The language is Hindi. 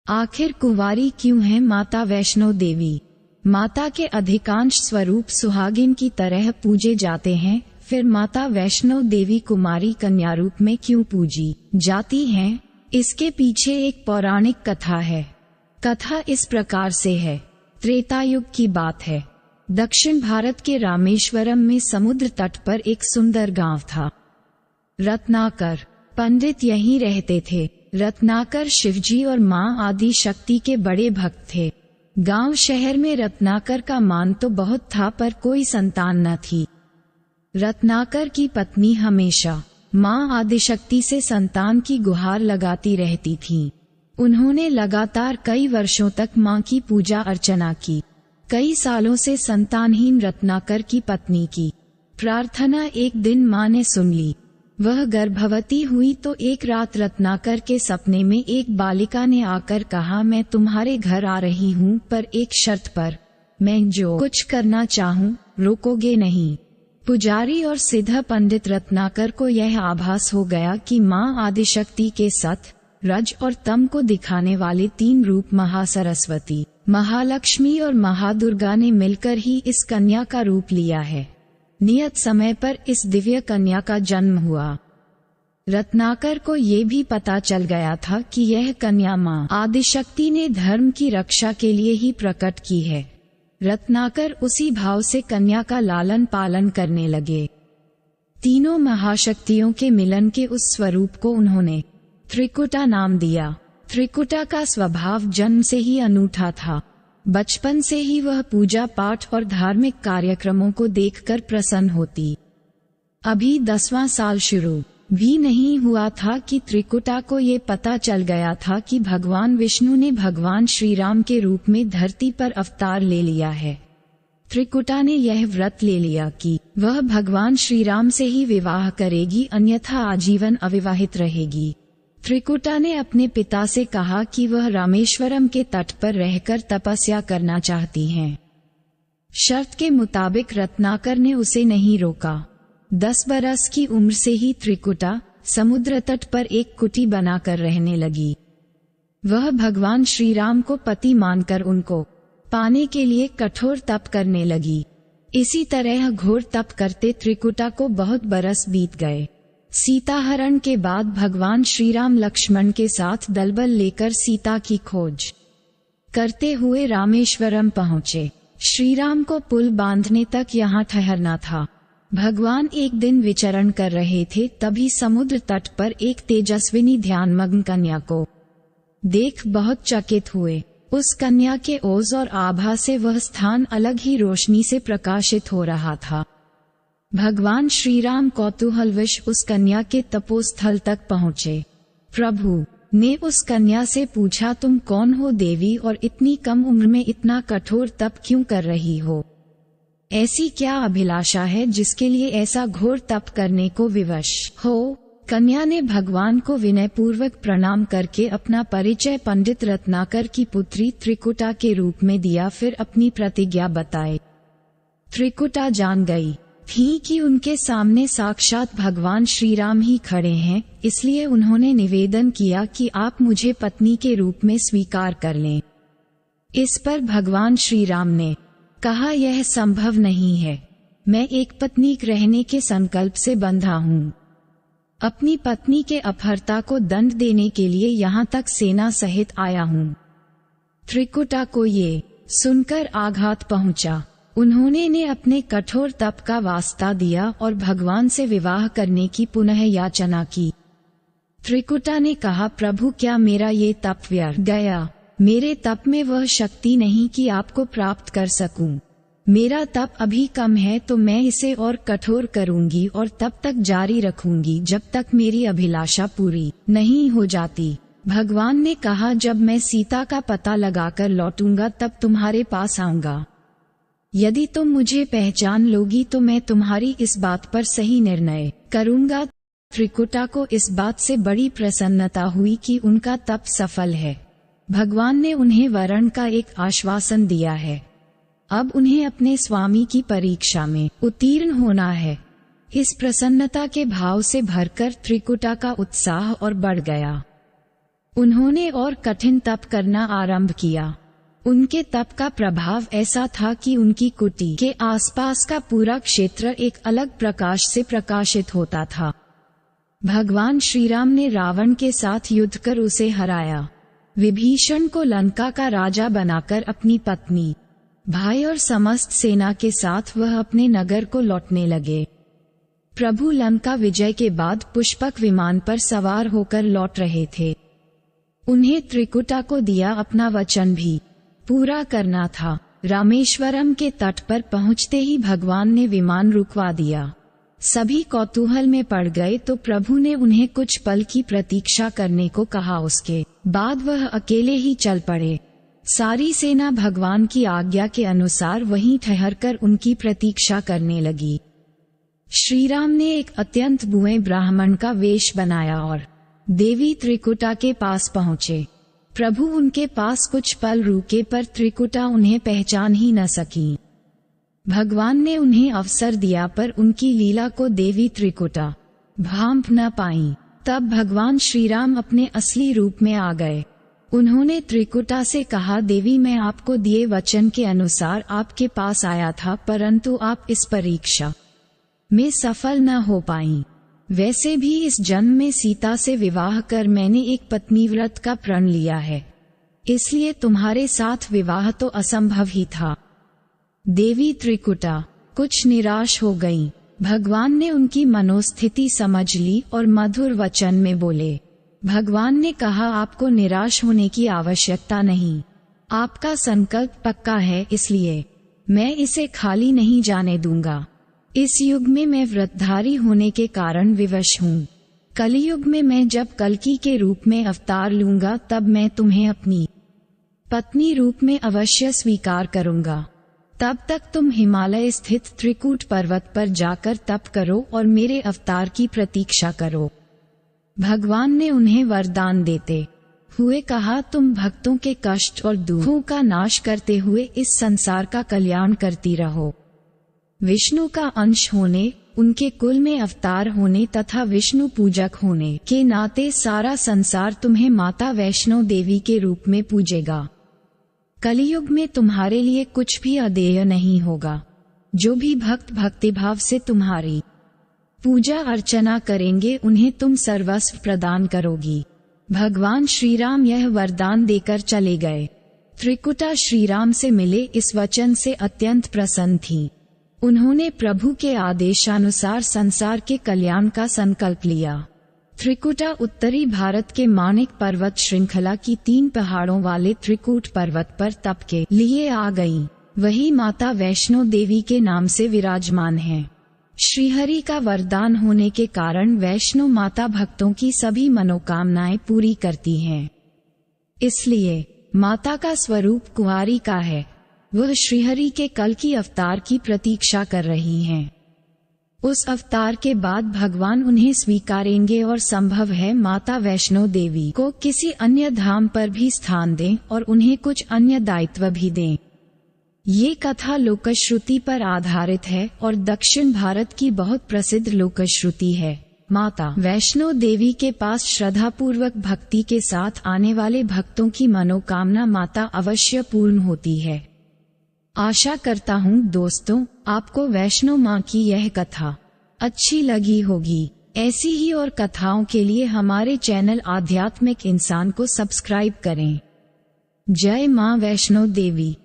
आखिर कुंवारी क्यों है माता वैष्णो देवी? माता के अधिकांश स्वरूप सुहागिन की तरह पूजे जाते हैं, फिर माता वैष्णो देवी कुमारी कन्या रूप में क्यों पूजी जाती हैं? इसके पीछे एक पौराणिक कथा है। कथा इस प्रकार से है। त्रेता युग की बात है। दक्षिण भारत के रामेश्वरम में समुद्र तट पर एक सुंदर गांव था। रत्नाकर पंडित यहीं रहते थे। रत्नाकर शिवजी और मां आदि शक्ति के बड़े भक्त थे। गांव शहर में रत्नाकर का मान तो बहुत था, पर कोई संतान न थी। रत्नाकर की पत्नी हमेशा मां आदिशक्ति से संतान की गुहार लगाती रहती थीं। उन्होंने लगातार कई वर्षों तक मां की पूजा अर्चना की। कई सालों से संतानहीन रत्नाकर की पत्नी की प्रार्थना एक दिन मां ने सुन ली। वह गर्भवती हुई तो एक रात रत्नाकर के सपने में एक बालिका ने आकर कहा, मैं तुम्हारे घर आ रही हूँ, पर एक शर्त पर। मैं जो कुछ करना चाहूँ रोकोगे नहीं। पुजारी और सिद्ध पंडित रत्नाकर को यह आभास हो गया कि मां आदिशक्ति के सत, रज और तम को दिखाने वाले तीन रूप महासरस्वती, महालक्ष्मी और महादुर्गा ने मिलकर ही इस कन्या का रूप लिया है। नियत समय पर इस दिव्य कन्या का जन्म हुआ। रत्नाकर को ये भी पता चल गया था कि यह कन्या मां आदिशक्ति ने धर्म की रक्षा के लिए ही प्रकट की है। रत्नाकर उसी भाव से कन्या का लालन पालन करने लगे। तीनों महाशक्तियों के मिलन के उस स्वरूप को उन्होंने त्रिकुटा नाम दिया। त्रिकुटा का स्वभाव जन्म से ही अनूठा था। बचपन से ही वह पूजा पाठ और धार्मिक कार्यक्रमों को देखकर प्रसन्न होती। अभी 10वां साल शुरू भी नहीं हुआ था कि त्रिकुटा को ये पता चल गया था कि भगवान विष्णु ने भगवान श्री राम के रूप में धरती पर अवतार ले लिया है। त्रिकुटा ने यह व्रत ले लिया कि वह भगवान श्री राम से ही विवाह करेगी, अन्यथा आजीवन अविवाहित रहेगी। त्रिकुटा ने अपने पिता से कहा कि वह रामेश्वरम के तट पर रहकर तपस्या करना चाहती हैं। शर्त के मुताबिक रत्नाकर ने उसे नहीं रोका। 10 बरस की उम्र से ही त्रिकुटा समुद्र तट पर एक कुटी बनाकर रहने लगी। वह भगवान श्री राम को पति मानकर उनको पाने के लिए कठोर तप करने लगी। इसी तरह घोर तप करते त्रिकुटा को बहुत बरस बीत गए। सीताहरण के बाद भगवान श्री राम लक्ष्मण के साथ दलबल लेकर सीता की खोज करते हुए रामेश्वरम पहुँचे। श्री राम को पुल बांधने तक यहाँ ठहरना था। भगवान एक दिन विचरण कर रहे थे, तभी समुद्र तट पर एक तेजस्विनी ध्यानमग्न कन्या को देख बहुत चकित हुए। उस कन्या के ओज और आभा से वह स्थान अलग ही रोशनी से प्रकाशित हो रहा था। भगवान श्री राम कौतूहलवश उस कन्या के तपोस्थल तक पहुँचे। प्रभु ने उस कन्या से पूछा, तुम कौन हो देवी, और इतनी कम उम्र में इतना कठोर तप क्यों कर रही हो? ऐसी क्या अभिलाषा है जिसके लिए ऐसा घोर तप करने को विवश हो? कन्या ने भगवान को विनयपूर्वक प्रणाम करके अपना परिचय पंडित रत्नाकर की पुत्री त्रिकुटा के रूप में दिया, फिर अपनी प्रतिज्ञा बताई। त्रिकुटा जान गई थी कि उनके सामने साक्षात भगवान श्री राम ही खड़े हैं, इसलिए उन्होंने निवेदन किया कि आप मुझे पत्नी के रूप में स्वीकार कर लें। इस पर भगवान श्री राम ने कहा, यह संभव नहीं है। मैं एक पत्नी रहने के संकल्प से बंधा हूँ। अपनी पत्नी के अपहर्ता को दंड देने के लिए यहाँ तक सेना सहित आया हूँ। त्रिकुटा को ये सुनकर आघात पहुँचा। उन्होंने अपने कठोर तप का वास्ता दिया और भगवान से विवाह करने की पुनः याचना की। त्रिकुटा ने कहा, प्रभु क्या मेरा ये तप व्यर्थ गया? मेरे तप में वह शक्ति नहीं कि आपको प्राप्त कर सकूं। मेरा तप अभी कम है, तो मैं इसे और कठोर करूंगी और तब तक जारी रखूंगी जब तक मेरी अभिलाषा पूरी नहीं हो जाती। भगवान ने कहा, जब मैं सीता का पता लगाकर लौटूंगा तब तुम्हारे पास आऊंगा। यदि तुम मुझे पहचान लोगी तो मैं तुम्हारी इस बात पर सही निर्णय करूंगा। त्रिकुटा को इस बात से बड़ी प्रसन्नता हुई कि उनका तप सफल है। भगवान ने उन्हें वरण का एक आश्वासन दिया है। अब उन्हें अपने स्वामी की परीक्षा में उत्तीर्ण होना है। इस प्रसन्नता के भाव से भरकर त्रिकुटा का उत्साह और बढ़ गया। उन्होंने और कठिन तप करना आरंभ किया। उनके तप का प्रभाव ऐसा था कि उनकी कुटी के आसपास का पूरा क्षेत्र एक अलग प्रकाश से प्रकाशित होता था। भगवान श्रीराम ने रावण के साथ युद्ध कर उसे हराया। विभीषण को लंका का राजा बनाकर अपनी पत्नी, भाई और समस्त सेना के साथ वह अपने नगर को लौटने लगे। प्रभु लंका विजय के बाद पुष्पक विमान पर सवार होकर लौट रहे थे। उन्हें त्रिकुटा को दिया अपना वचन भी पूरा करना था। रामेश्वरम के तट पर पहुंचते ही भगवान ने विमान रुकवा दिया। सभी कौतूहल में पड़ गए तो प्रभु ने उन्हें कुछ पल की प्रतीक्षा करने को कहा। उसके बाद वह अकेले ही चल पड़े। सारी सेना भगवान की आज्ञा के अनुसार वहीं ठहरकर उनकी प्रतीक्षा करने लगी। श्रीराम ने एक अत्यंत बुए ब्राह्मण का वेश बनाया और देवी त्रिकुटा के पास पहुँचे। प्रभु उनके पास कुछ पल रुके पर त्रिकुटा उन्हें पहचान ही न सकी। भगवान ने उन्हें अवसर दिया पर उनकी लीला को देवी त्रिकुटा भांप न पाई। तब भगवान श्रीराम अपने असली रूप में आ गए। उन्होंने त्रिकुटा से कहा, देवी मैं आपको दिए वचन के अनुसार आपके पास आया था, परंतु आप इस परीक्षा में सफल न हो पाई। वैसे भी इस जन्म में सीता से विवाह कर मैंने एक पत्नी व्रत का प्रण लिया है, इसलिए तुम्हारे साथ विवाह तो असंभव ही था। देवी त्रिकुटा कुछ निराश हो गईं। भगवान ने उनकी मनोस्थिति समझ ली और मधुर वचन में बोले। भगवान ने कहा, आपको निराश होने की आवश्यकता नहीं। आपका संकल्प पक्का है, इसलिए मैं इसे खाली नहीं जाने दूंगा। इस युग में मैं व्रतधारी होने के कारण विवश हूँ। कलियुग में मैं जब कल्कि के रूप में अवतार लूंगा तब मैं तुम्हें अपनी पत्नी रूप में अवश्य स्वीकार करूंगा। तब तक तुम हिमालय स्थित त्रिकूट पर्वत पर जाकर तप करो और मेरे अवतार की प्रतीक्षा करो। भगवान ने उन्हें वरदान देते हुए कहा, तुम भक्तों के कष्ट और दुखों का नाश करते हुए इस संसार का कल्याण करती रहो। विष्णु का अंश होने, उनके कुल में अवतार होने तथा विष्णु पूजक होने के नाते सारा संसार तुम्हें माता वैष्णो देवी के रूप में पूजेगा। कलियुग में तुम्हारे लिए कुछ भी अदेय नहीं होगा। जो भी भक्त भक्तिभाव से तुम्हारी पूजा अर्चना करेंगे उन्हें तुम सर्वस्व प्रदान करोगी। भगवान श्रीराम यह वरदान देकर चले गए। त्रिकुटा श्रीराम से मिले इस वचन से अत्यंत प्रसन्न थी। उन्होंने प्रभु के आदेशानुसार संसार के कल्याण का संकल्प लिया। त्रिकुटा उत्तरी भारत के माणिक पर्वत श्रृंखला की 3 पहाड़ों वाले त्रिकूट पर्वत पर तप के लिए आ गईं। वही माता वैष्णो देवी के नाम से विराजमान है। श्रीहरि का वरदान होने के कारण वैष्णो माता भक्तों की सभी मनोकामनाएं पूरी करती हैं। इसलिए माता का स्वरूप कुंवारी का है। वह श्रीहरि के कल्कि अवतार की प्रतीक्षा कर रही हैं। उस अवतार के बाद भगवान उन्हें स्वीकारेंगे और संभव है माता वैष्णो देवी को किसी अन्य धाम पर भी स्थान दें और उन्हें कुछ अन्य दायित्व भी दें। ये कथा लोकश्रुति पर आधारित है और दक्षिण भारत की बहुत प्रसिद्ध लोकश्रुति है। माता वैष्णो देवी के पास श्रद्धापूर्वक भक्ति के साथ आने वाले भक्तों की मनोकामना माता अवश्य पूर्ण होती है। आशा करता हूँ दोस्तों, आपको वैष्णो माँ की यह कथा अच्छी लगी होगी। ऐसी ही और कथाओं के लिए हमारे चैनल आध्यात्मिक इंसान को सब्सक्राइब करें। जय माँ वैष्णो देवी।